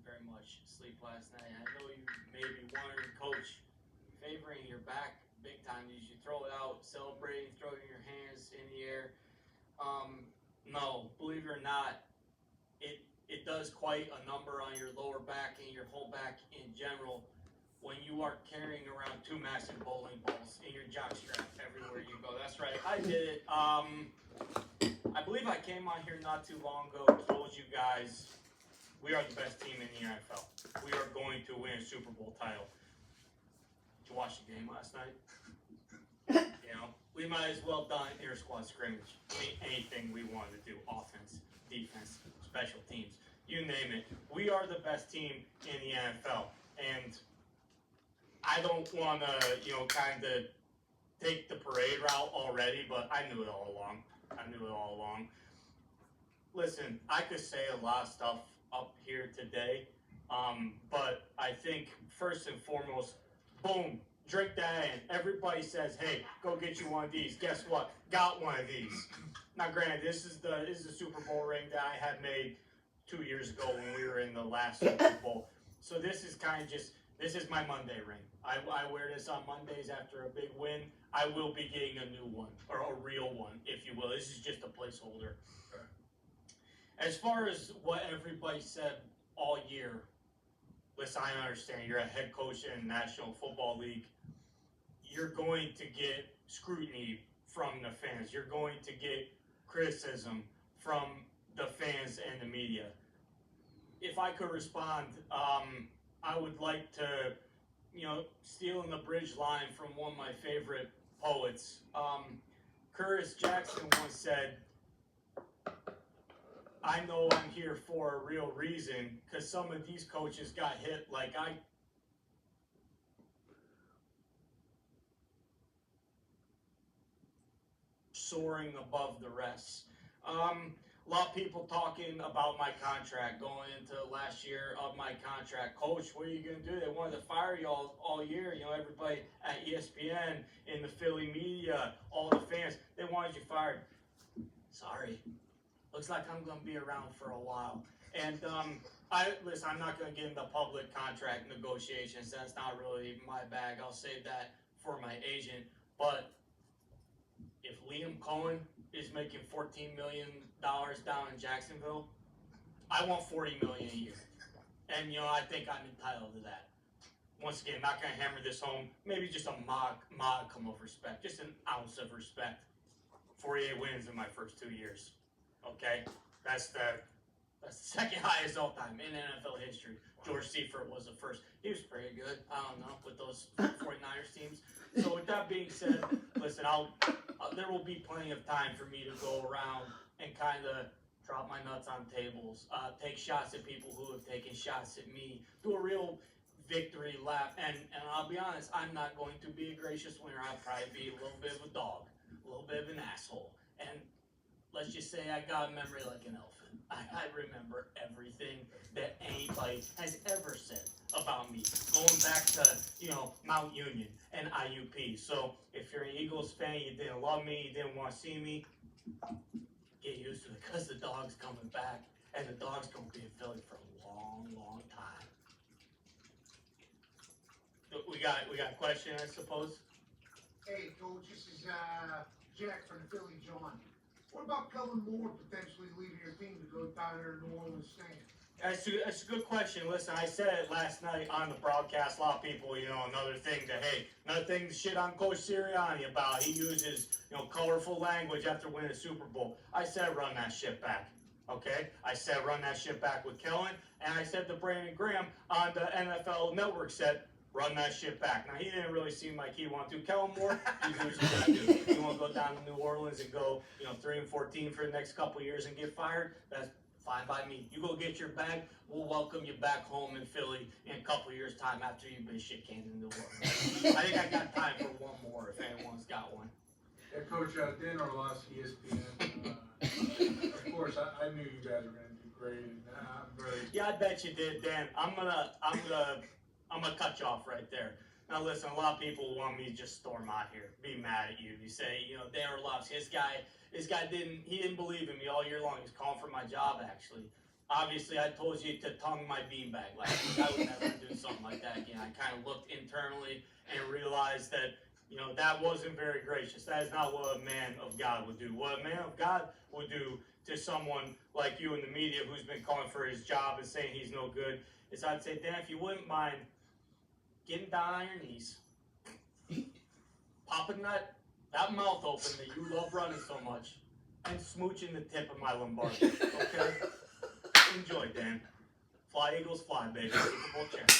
very much sleep last night. I know you may be wondering, Coach, favoring your back big time. Did you throw it out, celebrating, throwing your hands in the air? No, believe it or not, it does quite a number on your lower back and your whole back in general when you are carrying around two massive bowling balls in your jock strap everywhere you go. That's right, I did it. I believe I came on here not too long ago and told you guys we are the best team in the NFL. We are going to win a Super Bowl title. Did you watch the game last night? You know, we might as well done inter squad scrimmage. Anything we wanted to do, offense, defense, special teams, you name it. We are the best team in the NFL, and I don't want to, kind of take the parade route already, but I knew it all along. Listen, I could say a lot of stuff up here today, but I think first and foremost, boom, drink that in. Everybody says, hey, go get you one of these. Guess what? Got one of these. Now, granted, this is the Super Bowl ring that I had made 2 years ago when we were in the last Super Bowl. So this is kind of this is my Monday ring. I wear this on Mondays after a big win. I will be getting a new one, or a real one, if you will. This is just a placeholder. Okay. As far as what everybody said all year, listen, I understand you're a head coach in the National Football League. You're going to get scrutiny from the fans. You're going to get criticism from the fans and the media. If I could respond, I would like to, stealing the bridge line from one of my favorite poets. Curtis Jackson once said, I know I'm here for a real reason, because some of these coaches got hit like I soaring above the rest. A lot of people talking about my contract going into last year of my contract. Coach, what are you going to do? They wanted to fire you all year. Everybody at ESPN, in the Philly media, all the fans, they wanted you fired. Sorry. Looks like I'm going to be around for a while. And I'm not going to get into public contract negotiations. That's not really my bag. I'll save that for my agent. But if Liam Cohen is making $14 million down in Jacksonville, I want $40 million a year. And, I think I'm entitled to that. Once again, not going to hammer this home. Maybe just a modicum of respect. Just an ounce of respect. 48 wins in my first 2 years. Okay? That's the second highest all time in NFL history. George Seifert was the first. He was pretty good. I don't know, with those 49ers teams. So with that being said, listen, there will be plenty of time for me to go around and kind of drop my nuts on tables, take shots at people who have taken shots at me, do a real victory lap. And I'll be honest, I'm not going to be a gracious winner. I'll probably be a little bit of a dog, a little bit of an asshole. And let's just say I got a memory like an elephant. I remember everything that anybody has ever said about me, going back to, Mount Union and IUP. So if you're an Eagles fan, you didn't love me, you didn't want to see me, get used to it, because the dog's coming back, and the dog's going to be in Philly for a long, long time. We got a question, I suppose? Hey, Coach, this is Jack from the Philly John. What about Kellen Moore potentially leaving your team to go down there to New Orleans Saints? That's a good question. Listen, I said it last night on the broadcast. A lot of people, another thing to shit on Coach Sirianni about. He uses, colorful language after winning a Super Bowl. I said run that shit back. Okay? I said run that shit back with Kellen. And I said to Brandon Graham on the NFL Network said, run that shit back. Now, he didn't really seem like he wanted to. Kellen Moore, he's what you gotta do. You want to go down to New Orleans and go, 3-14 for the next couple of years and get fired? That's fine by me. You go get your bag. We'll welcome you back home in Philly in a couple of years' time after you've been shit canned in New Orleans. I think I got time for one more if anyone's got one. Yeah, Coach, Dan Orlovsky, ESPN. Of course, I knew you guys were going to do great, and I'm very. Yeah, I bet you did, Dan. I'm gonna cut you off right there. Now listen, a lot of people want me to just storm out here, be mad at you. You say, Dan Orlovsky, this guy didn't believe in me all year long. He's calling for my job, actually. obviously I told you to tongue my beanbag last week. I would never do something like that again. I kind of looked internally and realized that, you know, that wasn't very gracious. That is not what a man of God would do. What a man of God would do to someone like you in the media who's been calling for his job and saying he's no good is I'd say, Dan, if you wouldn't mind getting down on your knees, popping that mouth open that you love running so much, and smooching the tip of my lumbar. Okay? Enjoy, Dan. Fly Eagles fly, baby. Super Bowl champ.